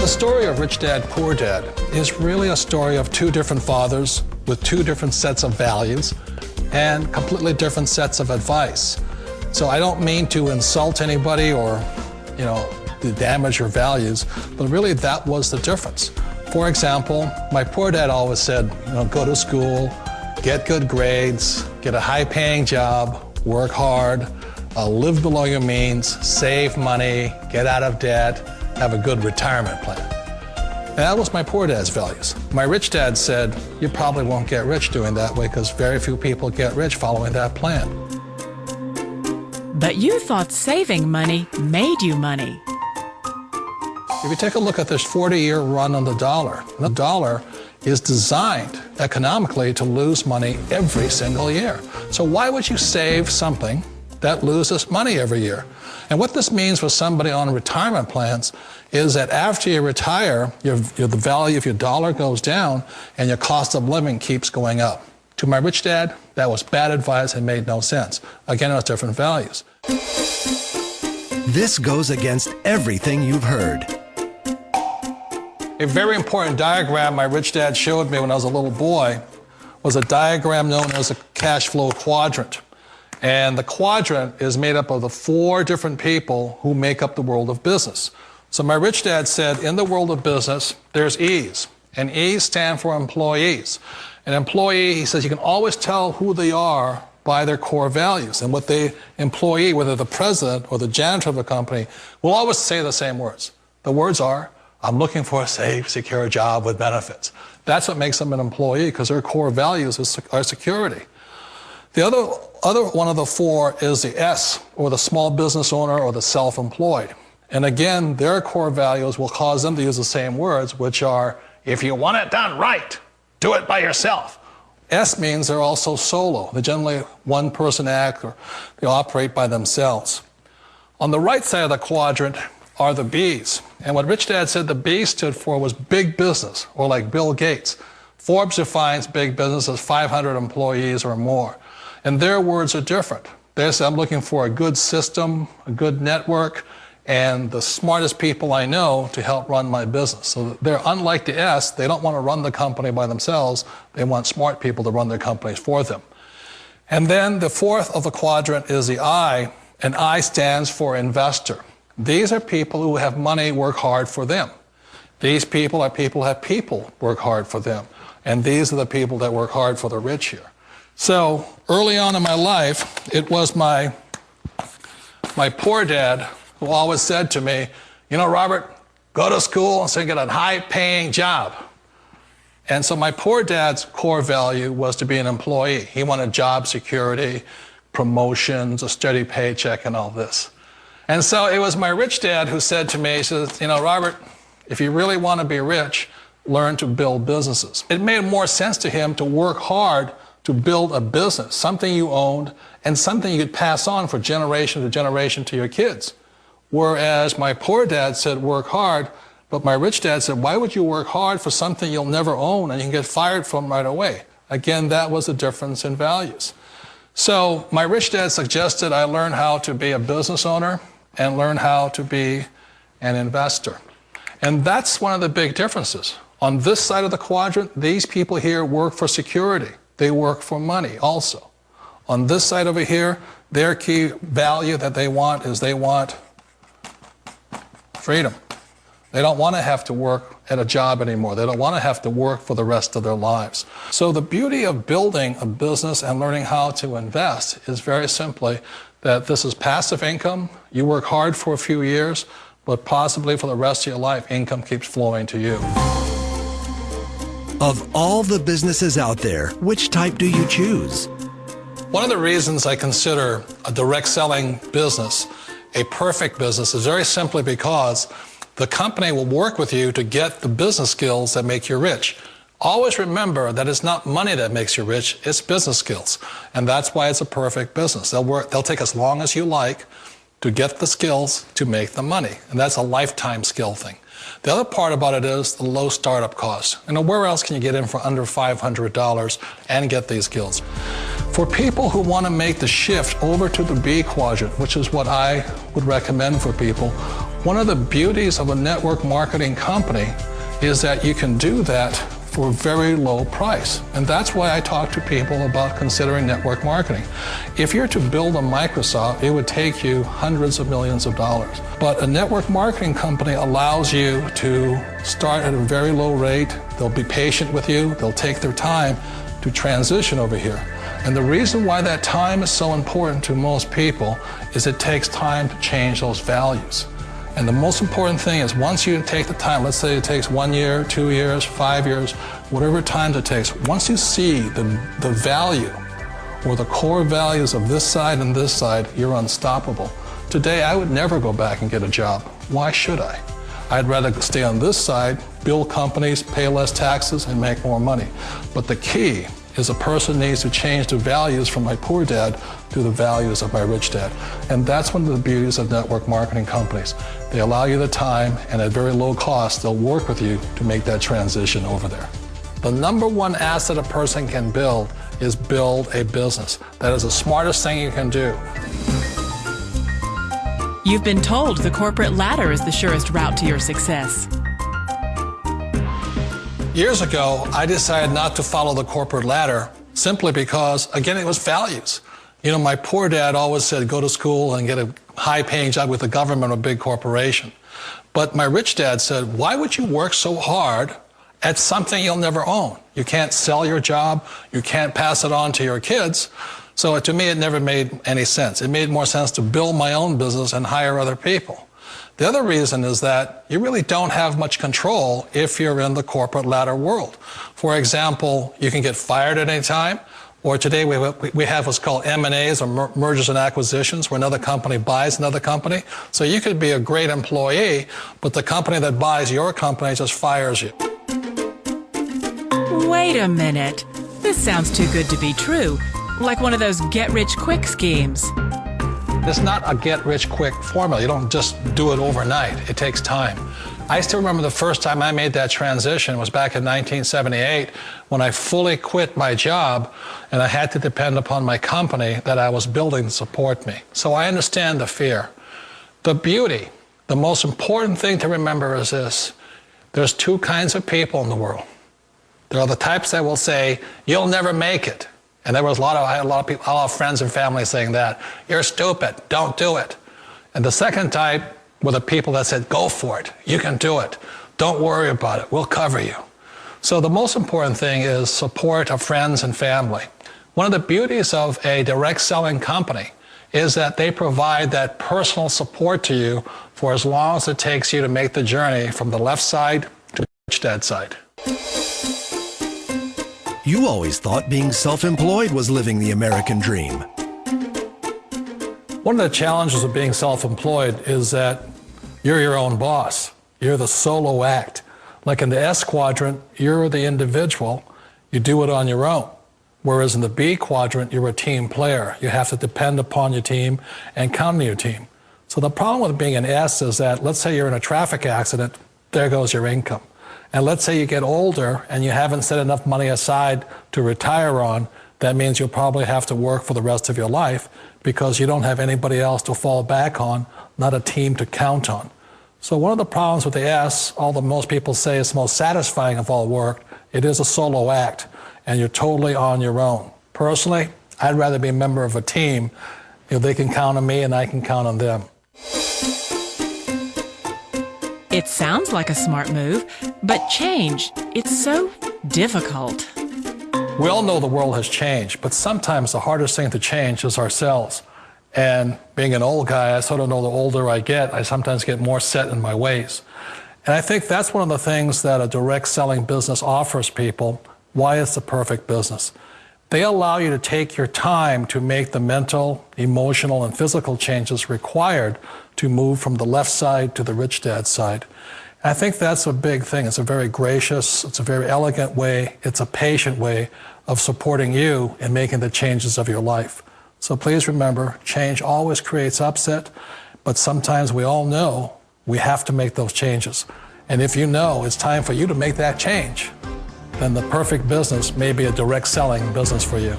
The story of Rich Dad, Poor Dad is really a story of two different fathers with two different sets of values and completely different sets of advice. So I don't mean to insult anybody or, to damage your values, but really that was the difference. For example, my poor dad always said, go to school, get good grades, get a high-paying job, work hard, live below your means, save money, get out of debt, have a good retirement plan. And that was my poor dad's values. My rich dad said, you probably won't get rich doing that way because very few people get rich following that plan. But you thought saving money made you money. If you take a look at this 40-year run on the dollar is designed economically to lose money every single year. So why would you save something that loses money every year? And what this means for somebody on retirement plans is that after you retire, the value of your dollar goes down and your cost of living keeps going up. To my rich dad, that was bad advice and made no sense. Again, it was different values. This goes against everything you've heard. A very important diagram my rich dad showed me when I was a little boy was a diagram known as a cash flow quadrant. And the quadrant is made up of the four different people who make up the world of business. So my rich dad said, in the world of business, there's E's, and E's stand for employees. An employee, he says, you can always tell who they are by their core values. And what the employee, whether the president or the janitor of a company, will always say the same words. The words are, I'm looking for a safe, secure job with benefits. That's what makes them an employee, because their core values are security. The other one of the four is the S, or the small business owner or the self-employed. And again, their core values will cause them to use the same words, which are, if you want it done right, do it by yourself. S means they're also solo. They're generally one-person act, or they operate by themselves. On the right side of the quadrant are the B's. And what Rich Dad said the B stood for was big business, or like Bill Gates. Forbes defines big business as 500 employees or more. And their words are different. They say, I'm looking for a good system, a good network, and the smartest people I know to help run my business. So they're unlike the S. They don't want to run the company by themselves. They want smart people to run their companies for them. And then the fourth of the quadrant is the I, and I stands for investor. These are people who have money work hard for them. These people are people who have people work hard for them. And these are the people that work hard for the rich here. So early on in my life, it was my poor dad who always said to me, Robert, go to school and so you get a high-paying job. And so my poor dad's core value was to be an employee. He wanted job security, promotions, a steady paycheck, and all this. And so it was my rich dad who said to me, he says, Robert, if you really want to be rich, learn to build businesses. It made more sense to him to work hard to build a business, something you owned and something you could pass on for generation to generation to your kids. Whereas my poor dad said work hard, but my rich dad said, why would you work hard for something you'll never own and you can get fired from right away? Again, that was the difference in values. So my rich dad suggested I learn how to be a business owner and learn how to be an investor. And that's one of the big differences. On this side of the quadrant, these people here work for security. They work for money also. On this side over here, their key value that they want is they want freedom. They don't want to have to work at a job anymore. They don't want to have to work for the rest of their lives. So the beauty of building a business and learning how to invest is very simply that this is passive income. You work hard for a few years, but possibly for the rest of your life, income keeps flowing to you. Of all the businesses out there, which type do you choose? One of the reasons I consider a direct selling business a perfect business is very simply because the company will work with you to get the business skills that make you rich. Always remember that it's not money that makes you rich, it's business skills. And that's why it's a perfect business. They'll take as long as you like to get the skills to make the money. And that's a lifetime skill thing. The other part about it is the low startup cost. Where else can you get in for under $500 and get these skills? For people who want to make the shift over to the B quadrant, which is what I would recommend for people, One of the beauties of a network marketing company is that you can do that for a very low price. And that's why I talk to people about considering network marketing. If you're to build a Microsoft, it would take you hundreds of millions of dollars. But a network marketing company allows you to start at a very low rate. They'll be patient with you. They'll take their time to transition over here. And the reason why that time is so important to most people is it takes time to change those values. And the most important thing is once you take the time, let's say it takes 1 year, 2 years, 5 years, whatever time it takes, once you see the value or the core values of this side and this side, you're unstoppable. Today, I would never go back and get a job. Why should I? I'd rather stay on this side, build companies, pay less taxes, and make more money. But the key is a person needs to change the values from my poor dad to the values of my rich dad. And that's one of the beauties of network marketing companies. They allow you the time, and at very low cost, they'll work with you to make that transition over there. The number one asset a person can build is build a business. That is the smartest thing you can do. You've been told the corporate ladder is the surest route to your success. Years ago, I decided not to follow the corporate ladder simply because, again, it was values. You know, my poor dad always said, go to school and get a high-paying job with the government or a big corporation. But my rich dad said, why would you work so hard at something you'll never own? You can't sell your job. You can't pass it on to your kids. So to me, it never made any sense. It made more sense to build my own business and hire other people. The other reason is that you really don't have much control if you're in the corporate ladder world. For example, you can get fired at any time, or today we have what's called M&As, or mergers and acquisitions, where another company buys another company. So you could be a great employee, but the company that buys your company just fires you. Wait a minute. This sounds too good to be true. Like one of those get-rich-quick schemes. It's not a get-rich-quick formula. You don't just do it overnight. It takes time. I still remember the first time I made that transition was back in 1978 when I fully quit my job and I had to depend upon my company that I was building to support me. So I understand the fear. The beauty, the most important thing to remember is this. There's two kinds of people in the world. There are the types that will say, you'll never make it. And there was I had a lot of people, a lot of friends and family saying that. You're stupid, don't do it. And the second type were the people that said, go for it, you can do it. Don't worry about it, we'll cover you. So the most important thing is support of friends and family. One of the beauties of a direct selling company is that they provide that personal support to you for as long as it takes you to make the journey from the left side to the rich dad side. You always thought being self-employed was living the American dream. One of the challenges of being self-employed is that you're your own boss. You're the solo act. Like in the S quadrant, you're the individual. You do it on your own. Whereas in the B quadrant, you're a team player. You have to depend upon your team and count on your team. So the problem with being an S is that, let's say you're in a traffic accident, there goes your income. And let's say you get older and you haven't set enough money aside to retire on, that means you'll probably have to work for the rest of your life because you don't have anybody else to fall back on, not a team to count on. So one of the problems with the S, although most people say it's the most satisfying of all work, it is a solo act and you're totally on your own. Personally, I'd rather be a member of a team. You know, they can count on me and I can count on them. It sounds like a smart move, but change, it's so difficult. We all know the world has changed, but sometimes the hardest thing to change is ourselves. And being an old guy, I sort of know the older I get, I sometimes get more set in my ways. And I think that's one of the things that a direct selling business offers people, why it's the perfect business. They allow you to take your time to make the mental, emotional, and physical changes required to move from the left side to the rich dad side. And I think that's a big thing. It's a very gracious, it's a very elegant way, it's a patient way of supporting you in making the changes of your life. So please remember, change always creates upset, but sometimes we all know we have to make those changes. And if you know it's time for you to make that change, then the perfect business may be a direct selling business for you.